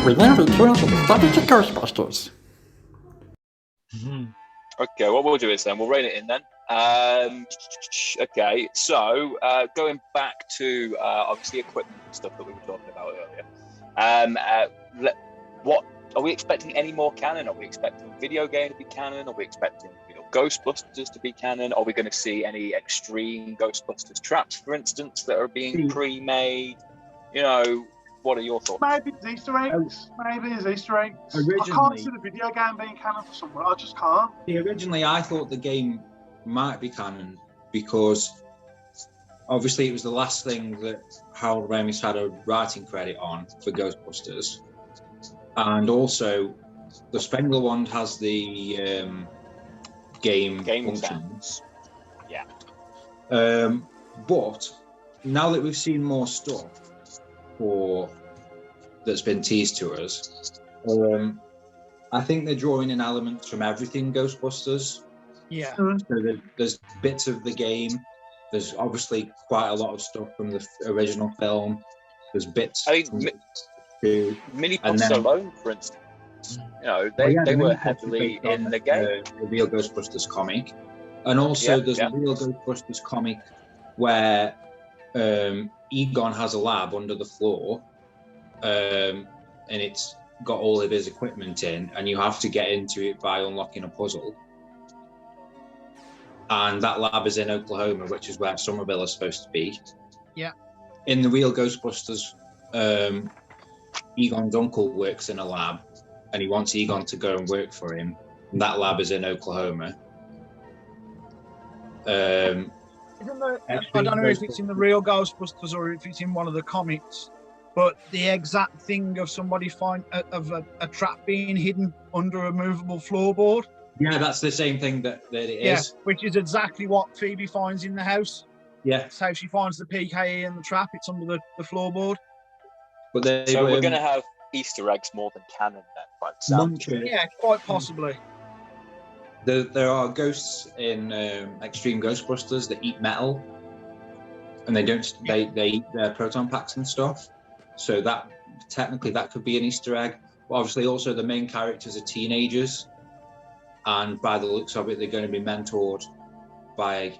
We now return to the Staffordshire Ghostbusters. Okay, what we'll do is then we'll rein it in then. Okay, so going back to obviously equipment and stuff that we were talking about earlier. What are we expecting? Any more canon? Are we expecting video game to be canon? Are we expecting Ghostbusters to be canon? Are we going to see any extreme Ghostbusters traps, for instance, that are being pre-made? What are your thoughts? Maybe it's Easter eggs. Maybe it's Easter eggs. I can't see the video game being canon for someone. I just can't. Originally, I thought the game might be canon because obviously it was the last thing that Harold Ramis had a writing credit on for Ghostbusters. And also, the Spengler one has the game functions. Yeah. But now that we've seen more stuff that's been teased to us, I think they're drawing in elements from everything Ghostbusters. Yeah. So there's bits of the game. There's obviously quite a lot of stuff from the original film. There's bits. Mini-Pops alone, for instance. They were heavily in the game. The real Ghostbusters comic. And also there's a real Ghostbusters comic where Egon has a lab under the floor, and it's got all of his equipment in, and you have to get into it by unlocking a puzzle. And that lab is in Oklahoma, which is where Somerville is supposed to be. Yeah. In the real Ghostbusters, Egon's uncle works in a lab, and he wants Egon to go and work for him. And that lab is in Oklahoma. I don't know if it's in the real Ghostbusters or if it's in one of the comics, but the exact thing of somebody of a trap being hidden under a movable floorboard. Yeah, that's the same thing that it is. Yeah, which is exactly what Phoebe finds in the house. Yeah. That's how she finds the PKE and the trap. It's under the floorboard. But so we're going to have Easter eggs more than canon then, by the sound. Yeah, quite possibly. There are ghosts in Extreme Ghostbusters that eat metal, and they eat their proton packs and stuff. So that technically that could be an Easter egg. But obviously, also the main characters are teenagers, and by the looks of it, they're going to be mentored by,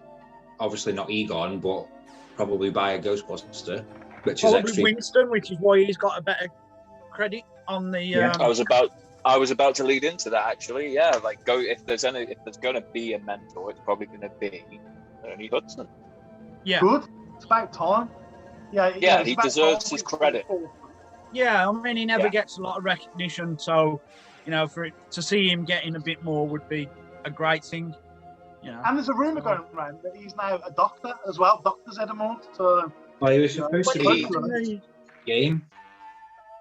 obviously not Egon, but probably by a Ghostbuster, which is Extreme. Winston, which is why he's got a better credit on the. I was about to lead into that actually. Yeah, if there's going to be a mentor, it's probably going to be Ernie Hudson. Yeah. Good. It's about time. Yeah, he deserves his credit. Yeah, I mean, he never gets a lot of recognition, so to see him getting a bit more would be a great thing. And there's a rumor going around that he's now a doctor as well, Dr. Zeddemore. So he was supposed to be in the game.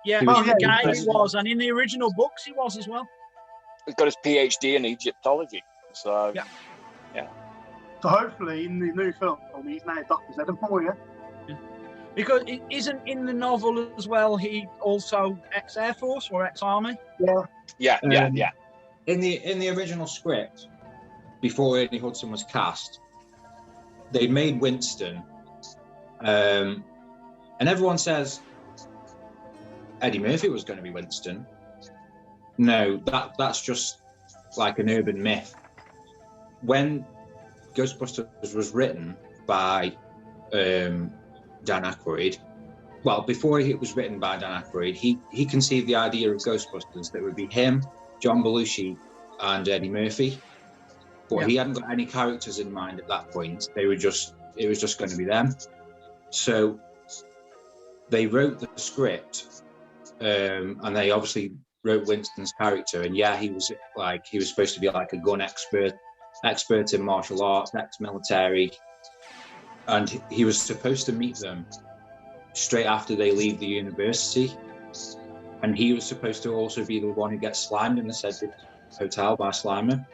Yeah, in the game he was, and in the original books he was as well. He's got his PhD in Egyptology, so yeah. So hopefully in the new film he's now Dr. Zeddemore, yeah. Because it isn't in the novel as well. He also ex-Air Force or ex-Army. Yeah. In the original script, before Ernie Hudson was cast, they made Winston, and everyone says Eddie Murphy was going to be Winston. No, that's just like an urban myth. When Ghostbusters was written by Dan Aykroyd, well, before it was written by Dan Aykroyd, he conceived the idea of Ghostbusters that would be him, John Belushi, and Eddie Murphy. But he hadn't got any characters in mind at that point. It was just going to be them. So they wrote the script, and they obviously wrote Winston's character. And he was supposed to be like a gun expert in martial arts, ex-military, and he was supposed to meet them straight after they leave the university. And he was supposed to also be the one who gets slimed in the Cedric Hotel by Slimer.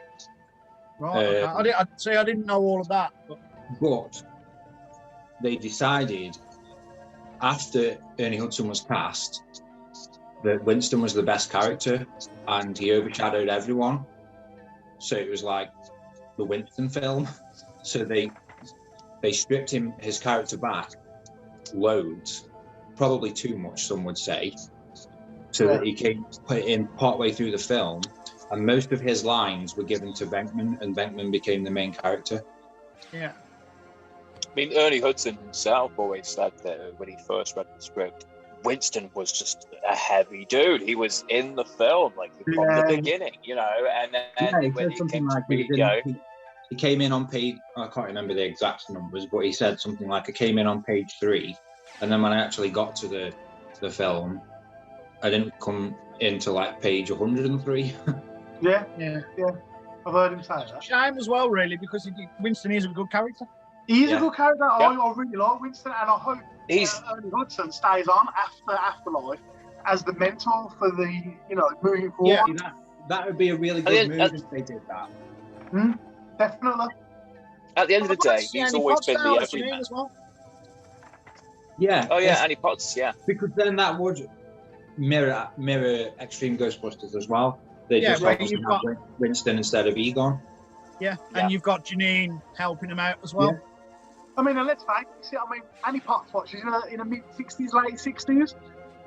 Right. Okay. I didn't know all of that. But they decided after Ernie Hudson was cast that Winston was the best character, and he overshadowed everyone. So it was like the Winston film. So they stripped his character back loads, probably too much, some would say, so that he came put it in partway through the film, and most of his lines were given to Venkman, and Venkman became the main character. Yeah. I mean, Ernie Hudson himself always said that when he first read the script, Winston was just a heavy dude. He was in the film like from the beginning, you know. And then he when said he something came like to be, you know, he came in on page, I can't remember the exact numbers, but he said something like, I came in on page 3, and then when I actually got to the film, I didn't come into like page 103. Yeah. I've heard him say that. Shame as well, really, because Winston is a good character. He is a good character. Yeah. I really like Winston, and I hope Ernie Hudson stays on after Afterlife as the mentor for the, you know, moving forward. Yeah, that would be a really good move if they did that. Definitely. At the end of the day, he's always been the everyman as well. Yeah. Oh yeah, Annie Potts. Yeah. Because then that would mirror Extreme Ghostbusters as well. They just obviously have Winston instead of Egon. Yeah, and you've got Janine helping him out as well. Yeah. I mean, let's face it. I mean, Annie Potts, she's in her mid-60s, late 60s,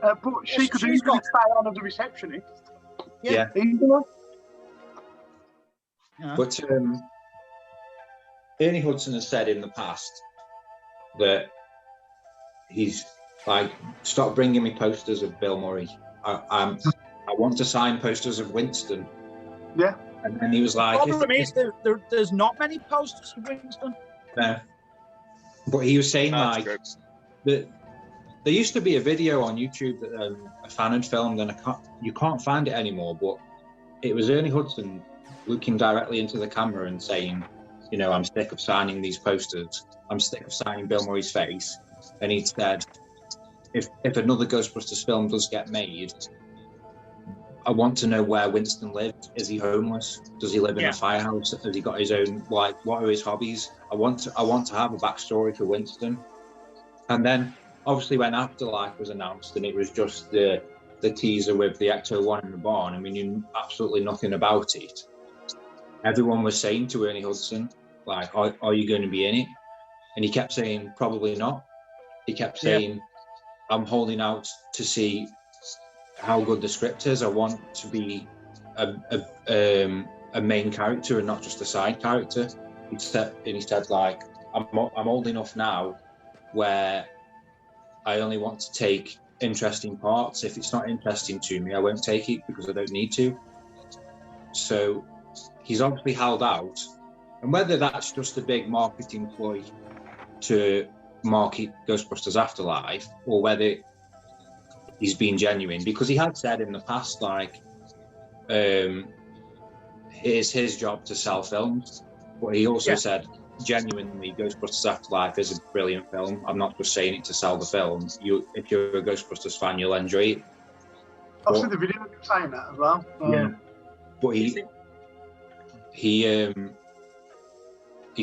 but she could easily stay on as a receptionist. Yeah. Easily. Yeah. But Ernie Hudson has said in the past that he's like, stop bringing me posters of Bill Murray. I want to sign posters of Winston. Yeah. And then he was like, the problem is there's not many posters of Winston. No. But he was saying that there used to be a video on YouTube that a fan had filmed, and you can't find it anymore, but it was Ernie Hudson looking directly into the camera and saying, you know, I'm sick of signing these posters. I'm sick of signing Bill Murray's face. And he said, if another Ghostbusters film does get made, I want to know where Winston lives. Is he homeless? Does he live in a firehouse? Has he got his own, like, what are his hobbies? I want to have a backstory for Winston. And then obviously when Afterlife was announced and it was just the teaser with the Ecto-1 in the barn, and we knew absolutely nothing about it, everyone was saying to Ernie Hudson, like, are you going to be in it? And he kept saying, probably not. He kept saying, I'm holding out to see how good the script is. I want to be a main character and not just a side character. He said, like, I'm old enough now where I only want to take interesting parts. If it's not interesting to me, I won't take it because I don't need to. So he's obviously held out, and whether that's just a big marketing ploy to market Ghostbusters Afterlife, or whether he's been genuine, because he had said in the past, like, it's his job to sell films, but he also said genuinely Ghostbusters Afterlife is a brilliant film. I'm not just saying it to sell the film. If you're a Ghostbusters fan, you'll enjoy it. I've seen the video of him saying that as well. Yeah, but he's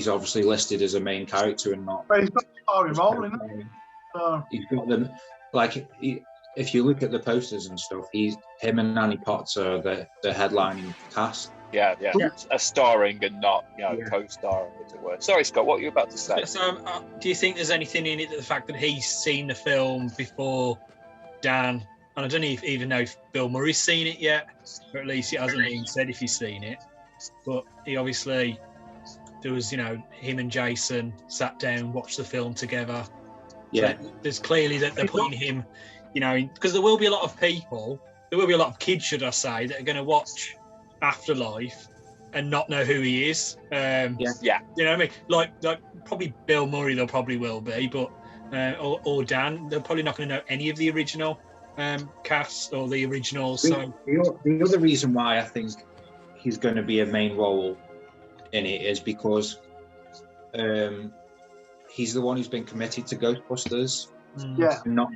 obviously listed as a main character and not. But he's got a starring role, isn't he? He's got them, like, if you look at the posters and stuff, him and Annie Potts are the headlining cast. Yeah. A starring and not, co-starring, as it were. Sorry, Scott, what were you about to say? So, do you think there's anything in it that the fact that he's seen the film before Dan, and I don't even know if Bill Murray's seen it yet, or at least it hasn't been said if he's seen it, but he obviously, there was, him and Jason sat down, watched the film together. Yeah. So there's clearly that they're putting him, because there will be a lot of kids, should I say, that are going to watch Afterlife and not know who he is. You know what I mean? Like probably Bill Murray, there probably will be, but or Dan, they're probably not going to know any of the original cast or the original. So the other reason why I think he's going to be a main role in it is because he's the one who's been committed to Ghostbusters. Yeah. Not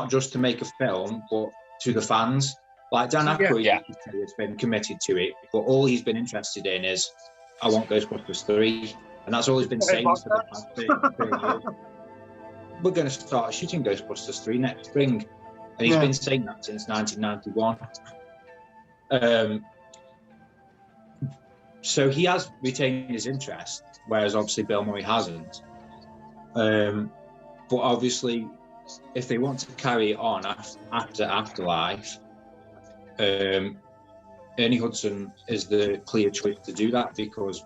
just to make a film, but to the fans. Like Dan Aykroyd has been committed to it, but all he's been interested in is, I want Ghostbusters 3, and that's all he's been saying for the past 30 years. We're going to start shooting Ghostbusters 3 next spring, and he's been saying that since 1991. So he has retained his interest, whereas obviously Bill Murray hasn't. But obviously, if they want to carry it on after Afterlife, Ernie Hudson is the clear choice to do that because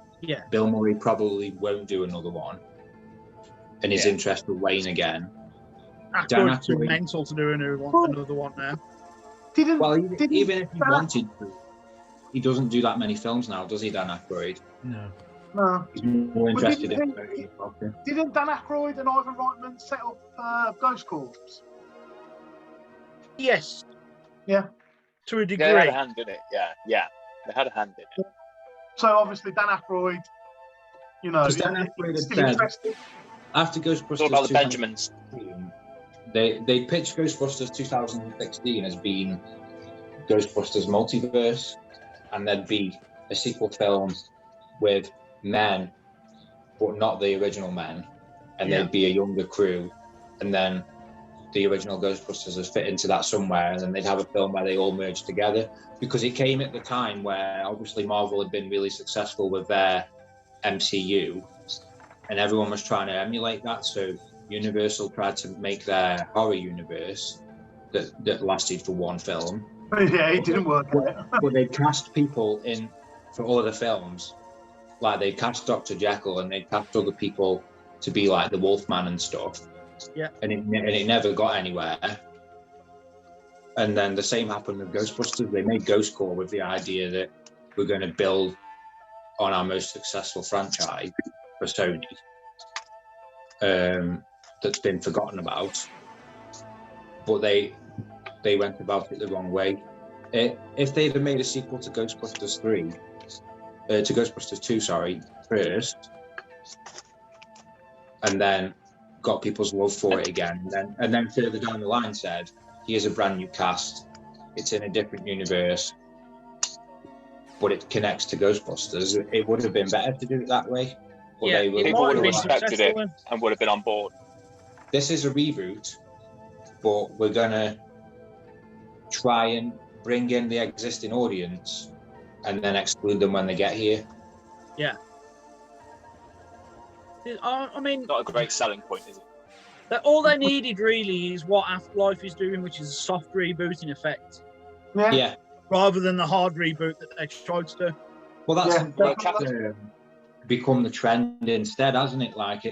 Bill Murray probably won't do another one, and his interest will wane again. Aykroyd's too mental to do another one now. Even if he wanted to, he doesn't do that many films now, does he, Dan Aykroyd? No. He's more interested in. Didn't Dan Aykroyd and Ivan Reitman set up Ghost Corps? Yes. Yeah. To a degree. They had a hand in it. Yeah. They had a hand in it. So obviously Dan Aykroyd, Dan Aykroyd had said, after Ghostbusters, it's all about the Benjamins. They pitched Ghostbusters 2016 as being Ghostbusters Multiverse, and there'd be a sequel film with men, but not the original men, and there'd be a younger crew, and then the original Ghostbusters would fit into that somewhere, and then they'd have a film where they all merged together, because it came at the time where obviously Marvel had been really successful with their MCU, and everyone was trying to emulate that, so Universal tried to make their horror universe that lasted for one film. Yeah, it didn't work out. But they cast people in for all the films. Like they cast Dr. Jekyll and they cast other people to be like the Wolfman and stuff. Yeah. And it never got anywhere. And then the same happened with Ghostbusters. They made Ghost Corps with the idea that we're going to build on our most successful franchise for Sony. That's been forgotten about, but they went about it the wrong way. If they'd have made a sequel to Ghostbusters 2, first, and then got people's love for it again, and then further down the line said, here's a brand new cast, it's in a different universe, but it connects to Ghostbusters, it would have been better to do it that way. But people would have respected it and would have been on board. This is a reboot, but we're going to try and bring in the existing audience and then exclude them when they get here. Yeah. I mean... Not a great selling point, is it? All they needed really is what Afterlife is doing, which is a soft reboot in effect. Yeah. Rather than the hard reboot that they tried to do. Well, that's become the trend instead, hasn't it? Like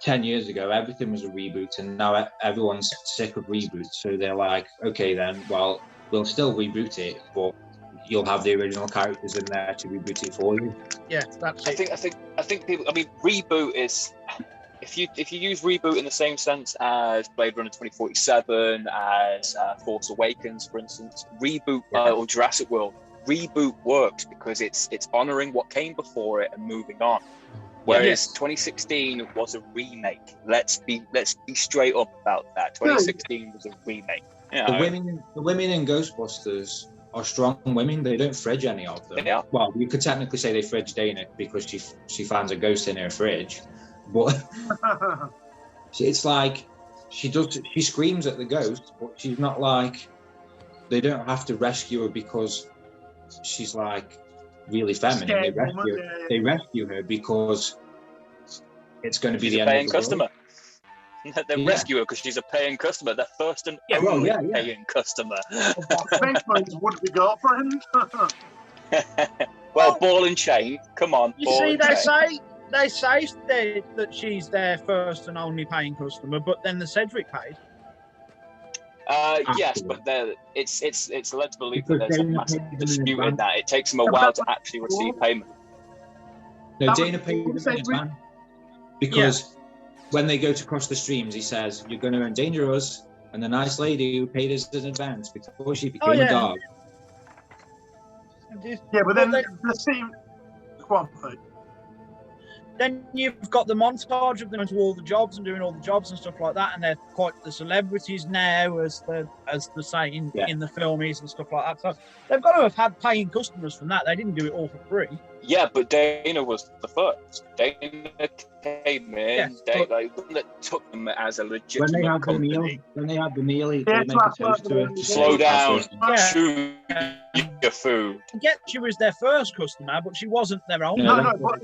10 years ago, everything was a reboot, and now everyone's sick of reboots. So they're like, okay, then, well, we'll still reboot it, but you'll have the original characters in there to reboot it for you. Yeah, that's it. I think people. I mean, reboot is if you use reboot in the same sense as Blade Runner 2047, as Force Awakens, for instance, reboot or Jurassic World. Reboot works because it's honouring what came before it and moving on. Whereas 2016 was a remake. Let's be straight up about that. 2016 was a remake. You know, the women in Ghostbusters are strong women. They don't fridge any of them. Yeah. Well, you could technically say they fridge Dana because she finds a ghost in her fridge, but it's like she screams at the ghost, but she's not like, they don't have to rescue her because she's like really feminine. They rescue her because it's going to be the end paying of the customer. world. They rescue her because she's a paying customer. The first and only paying customer. Benjamin's would-be girlfriend. Well, ball and chain. Come on. You see, they say that she's their first and only paying customer, but then the Cedric paid. Yes, but it's led to believe that there's a massive dispute in that. It takes them a while to actually receive payment. No, Dana paid him in advance because when they go to cross the streams, he says, "You're going to endanger us," and the nice lady who paid us in advance before she became a dog. Yeah, but then the scene. Go on, please. Then you've got the montage of them to all the jobs and doing all the jobs and stuff like that, and they're quite the celebrities now, as the saying in the film is and stuff like that. So they've got to have had paying customers from that. They didn't do it all for free. Yeah, but Dana was the first. Dana came in. That took them as a legitimate company. When they had the meal, they make a toast to her. Slow down. Chew your food. I get she was their first customer, but she wasn't their only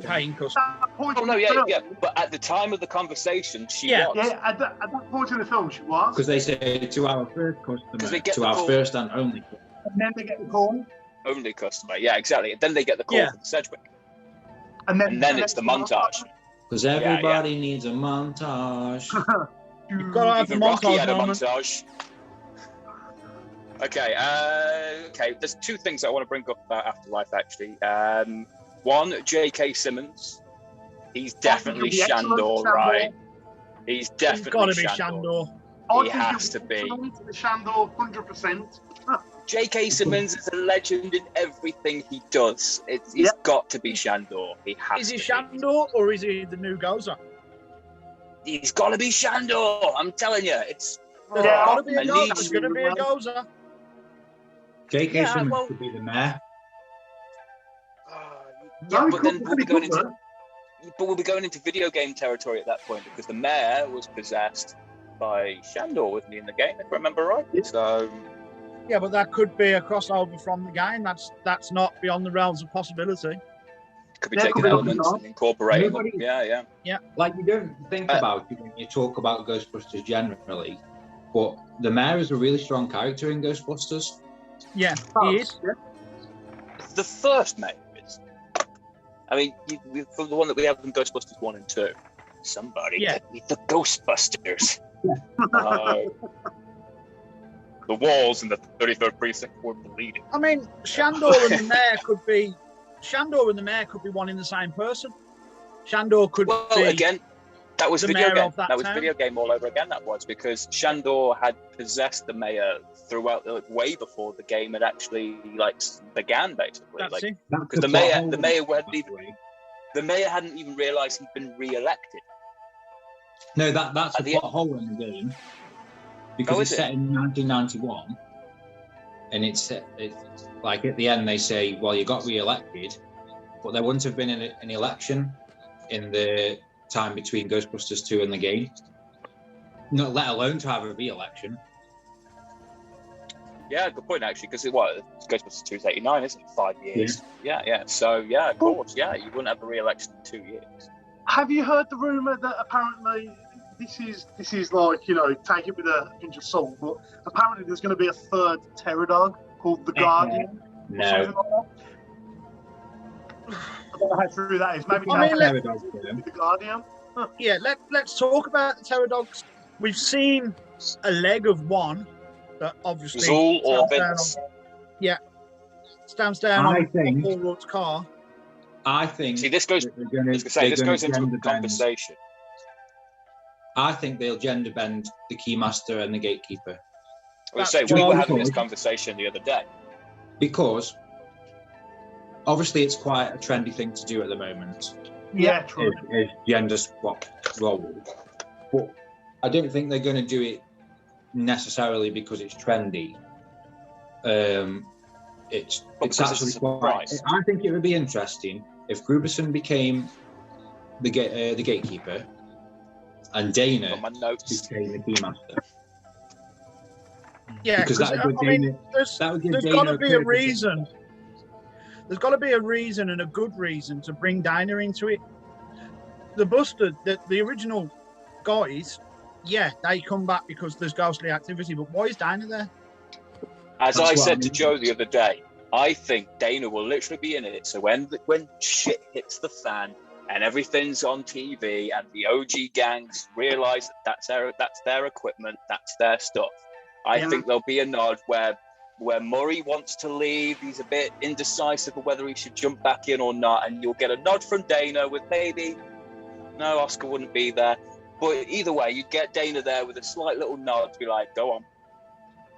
paying customer. But at the time of the conversation, she was. Yeah, at that point in the film, she was. Because they say to our first customer, to our first and only customer. And then they get the call. Only customer. Yeah, exactly. And then they get the call from Sedgwick. And then it's the montage. Because everybody needs a montage. You've got to have the Even Rocky montage had a moment. montage. Okay, there's two things I want to bring up about Afterlife, actually. One, JK Simmons. He's definitely Shandor, right? He's definitely got to be Shandor. Shandor. He has to be. Shandor, 100%. JK Simmons is a legend in everything he does. He's got to be Shandor. He has Is he to Shandor or is he the new Gozer? He's got to be Shandor. I'm telling you, it's. There's got to be a Gozer. There's going to be a Gozer. JK Simmons could be the mayor. Yeah, but then we'll be going into. But we'll be going into video game territory at that point because the mayor was possessed by Shandor, wasn't he, in the game, if I remember right? So. Yeah, but that could be a crossover from the game. That's not beyond the realms of possibility. Could be taking elements and incorporating them. Yeah. Like, you don't think about it when you talk about Ghostbusters generally, but the mayor is a really strong character in Ghostbusters. Yeah, he is. The first mayor is. I mean, from the one that we have in Ghostbusters 1 and 2, somebody get me the Ghostbusters. The walls in the 33rd precinct were bleeding. I mean, Shandor and the mayor could be one in the same person. Shandor could be. Again, that was the video mayor game. of that That was town. video game all over again. That was because Shandor had possessed the mayor throughout, way before the game had actually began, basically. That's it. Because the mayor hadn't even realised he'd been re-elected. No, that's a plot hole in the game. Because it's set in 1991, and it's like at the end they say, well, you got re-elected, but there wouldn't have been an election in the time between Ghostbusters 2 and the game, not let alone to have a re-election. Yeah, good point, actually, because Ghostbusters 2 is 89, isn't it? 5 years. Yeah. So, yeah, of course, you wouldn't have a re-election in 2 years. Have you heard the rumour that apparently... This is like, take it with a pinch of salt, but apparently there's going to be a third terror dog called the Guardian. No. I don't know how true that is. Maybe the Guardian. Yeah, let's talk about the terror dogs. We've seen a leg of one that obviously Zool or Vince. Stands down on Paul Rudd's car. I think. See, this goes into the conversation. I think they'll gender bend the Keymaster and the Gatekeeper. We were having this conversation the other day. Because obviously it's quite a trendy thing to do at the moment. Yeah, true. Is gender swap roles. But I don't think they're going to do it necessarily because it's trendy. It's actually quite. I think it would be interesting if Gruberson became the Gatekeeper. And Dana became the Keymaster. Yeah, because there's got to be a reason. There's got to be a reason and a good reason to bring Dana into it. The original guys, they come back because there's ghostly activity, but why is Dana there? As I said to Joe the other day, I think Dana will literally be in it. So when shit hits the fan, and everything's on TV, and the OG gangs realise that's their equipment, that's their stuff. I think there'll be a nod where Murray wants to leave, he's a bit indecisive of whether he should jump back in or not, and you'll get a nod from Dana with maybe, no, Oscar wouldn't be there. But either way, you'd get Dana there with a slight little nod to be like, go on,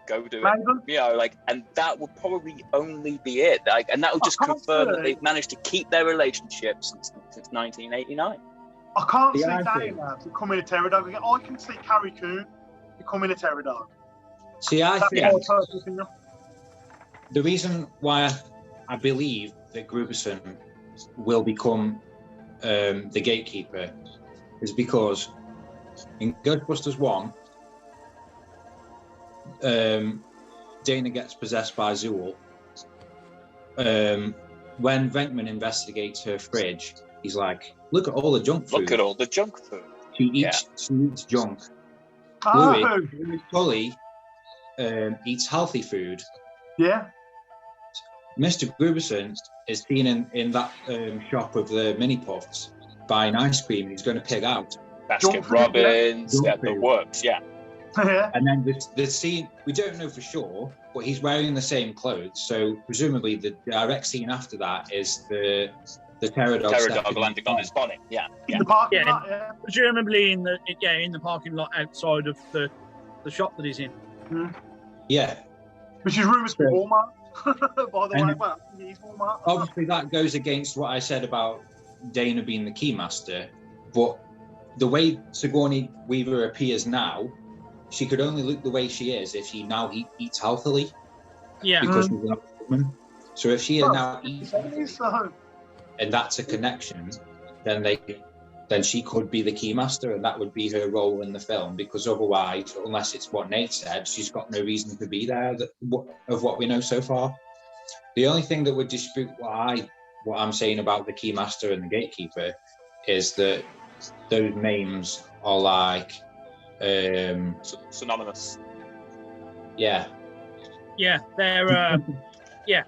go do it. And that will probably only be it. And that will just confirm that they've managed to keep their relationship since 1989. I can't see Dana becoming a terror dog again. I can see Carrie Coon becoming a terror dog. See, I think the reason why I believe that Gruberson will become the Gatekeeper is because in Ghostbusters 1, Dana gets possessed by Zool. When Venkman investigates her fridge, he's like, look at all the junk food. Look at all the junk food. She eats junk. Louis, Tully, eats healthy food. Yeah. Mr. Gruberson is seen in that shop of the mini puffs buying ice cream. He's going to pig out. Baskin Robbins, the works, yeah. And then the scene, we don't know for sure, but he's wearing the same clothes. So presumably the direct scene after that is the terror dog landing on his bonnet. Yeah. In the parking lot, yeah. Presumably in the parking lot outside of the shop that he's in. Mm. Yeah. Which is rumoured to be Walmart, by the way. Well, he's Walmart. Obviously, that goes against what I said about Dana being the keymaster, but the way Sigourney Weaver appears now, she could only look the way she is if she now eats healthily. Yeah. Because she's a woman. So if she is now eating So. and that's a connection, then she could be the keymaster, and that would be her role in the film. Because otherwise, unless it's what Nate said, she's got no reason to be there. Of what we know so far, the only thing that would dispute what I'm saying about the keymaster and the gatekeeper is that those names are like synonymous. Yeah, they're yeah,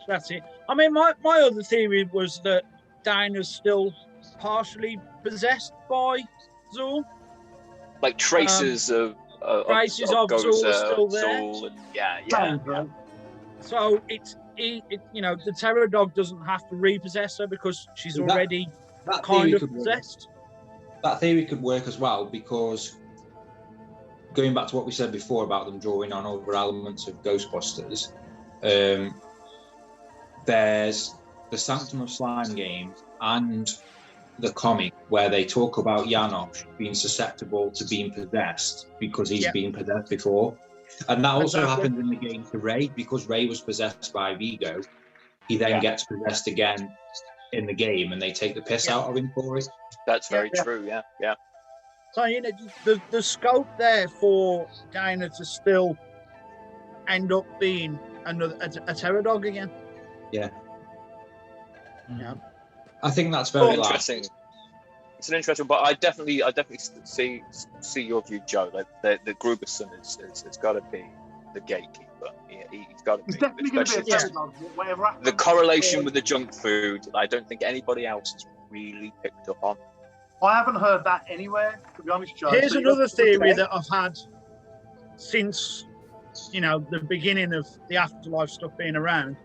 that's it. I mean, my other theory was that Dinah's still partially possessed by Zool. Like traces of Zool are still there. Zool and, yeah. So it's the terror dog doesn't have to repossess her because she's already kind of possessed. That theory could work as well, because going back to what we said before about them drawing on other elements of Ghostbusters, there's the Sanctum of Slime game and the comic where they talk about Janosch being susceptible to being possessed because he's been possessed before. And that also happened in the game to Ray, because Ray was possessed by Vigo. He then gets possessed again in the game, and they take the piss out of him for it. That's very true, yeah. So, the scope there for Dinah to still end up being a terror dog again. Yeah. Yeah. I think that's very interesting. It's an interesting, but I definitely see your view, Joe. Like the Gruberson has got to be the gatekeeper. He's got to be. He's definitely going to be a terror dog, whatever happens. The correlation with the junk food, I don't think anybody else has really picked up on. I haven't heard that anywhere, to be honest, Joe. Here's another theory that I've had since the beginning of the Afterlife stuff being around.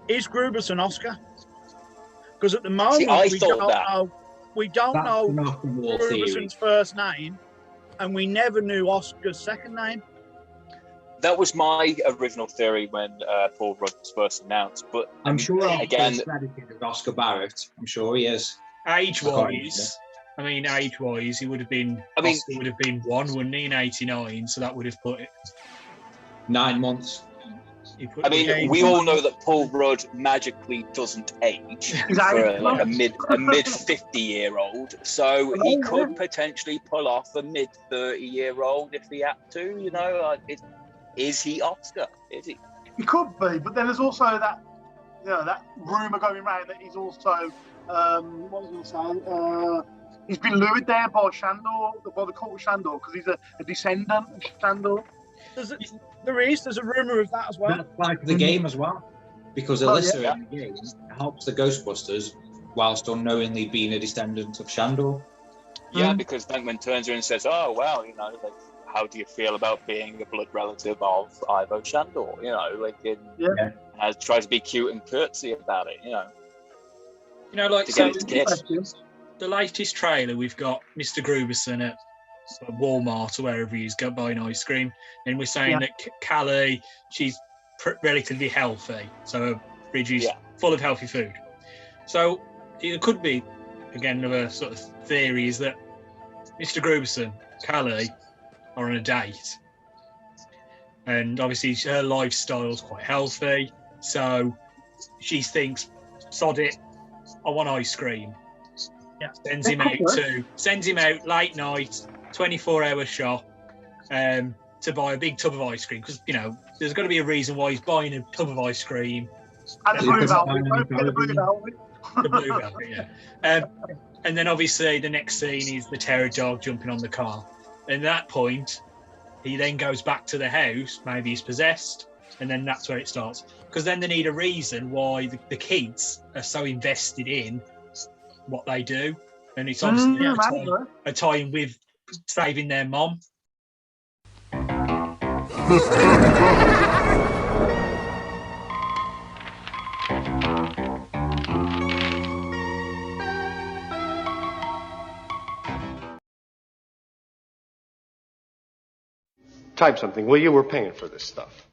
Is Gruberson Oscar? Because at the moment we don't know Gruberson's first name, and we never knew Oscar's second name. That was my original theory when Paul Rudd was first announced. But I'm sure again, Oscar Barrett. I'm sure he is. Age-wise, he would have been. Oscar would have been one, wouldn't he, in '89? So that would have put it 9 months. We all know that Paul Rudd magically doesn't age for like a mid 50-year-old. So he could potentially pull off a mid 30-year-old if he had to. Is he Oscar? Is he? He could be, but then there's also that rumor going around that he's also what was I going to say? He's been lured there by Shandor, by the cult of Shandor, because he's a descendant of Shandor. There's a rumor of that as well. That applies to the game as well, because Alyssa in the game helps the Ghostbusters whilst unknowingly being a descendant of Shandor. Yeah, because Venkman turns around and says, "Oh well, how do you feel about being a blood relative of Ivo Shandor?" And tries to be cute and curtsy about it. The latest trailer, we've got Mr. Gruberson at Walmart or wherever he's buying ice cream, and we're saying that Callie, she's relatively healthy, so her fridge is full of healthy food. So it could be, again, another sort of theory is that Mr. Gruberson, Callie are on a date, and obviously her lifestyle's quite healthy, so she thinks, sod it, I want ice cream. Sends him out late night, 24-hour shop, to buy a big tub of ice cream, because there's got to be a reason why he's buying a tub of ice cream. And the blue velvet. The blue velvet, yeah. And then obviously the next scene is the terror dog jumping on the car. And at that point, he then goes back to the house. Maybe he's possessed, and then that's where it starts. Because then they need a reason why the kids are so invested in what they do, and it's obviously a tie-in with saving their mom. Type something, will you? We're paying for this stuff.